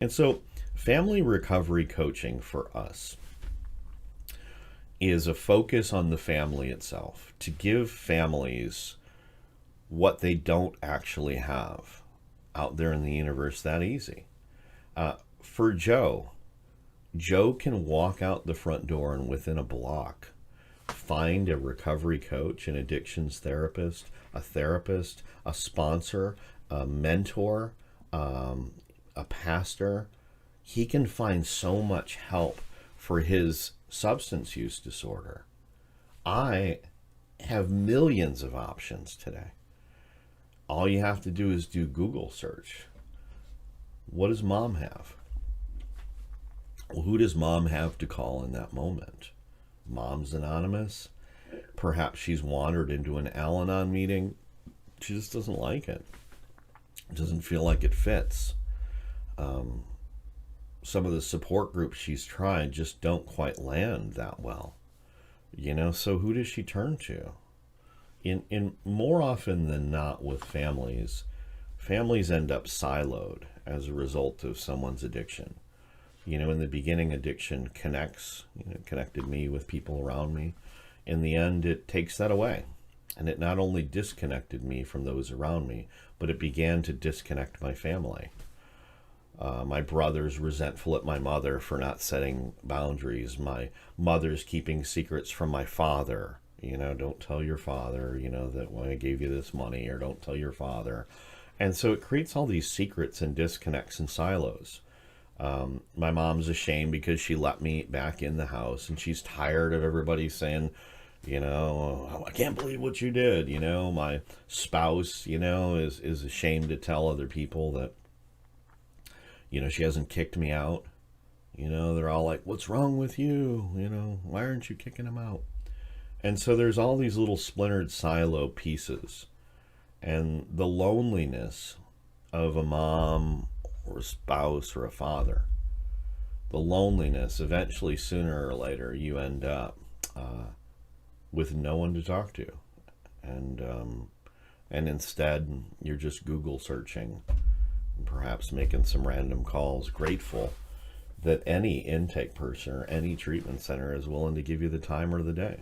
And so, family recovery coaching for us is a focus on the family itself to give families what they don't actually have out there in the universe that easy. For Joe, Joe can walk out the front door and within a block find a recovery coach, an addictions therapist, a sponsor, a mentor, a pastor. He can find so much help for his substance use disorder. I have millions of options today. All you have to do is do Google search. What does mom have? Well, who does mom have to call in that moment? Mom's Anonymous? Perhaps she's wandered into an Al Anon meeting. She just doesn't like it. Doesn't feel like it fits. Some of the support groups she's tried just don't quite land that well. So who does she turn to? In more often than not with families end up siloed as a result of someone's addiction. In the beginning, addiction connected me with people around me. In the end, it takes that away. And it not only disconnected me from those around me, but it began to disconnect my family. My brother's resentful at my mother for not setting boundaries. My mother's keeping secrets from my father. Don't tell your father, that when I gave you this money, or don't tell your father. And so it creates all these secrets and disconnects and silos. My mom's ashamed because she let me back in the house, and she's tired of everybody saying, I can't believe what you did. My spouse, is ashamed to tell other people that, she hasn't kicked me out. They're all like, what's wrong with you? Why aren't you kicking him out? And so there's all these little splintered silo pieces. And the loneliness of a mom or a spouse or a father, the loneliness, eventually, sooner or later, you end up with no one to talk to. And instead, you're just Google searching, and perhaps making some random calls, grateful that any intake person or any treatment center is willing to give you the time of day.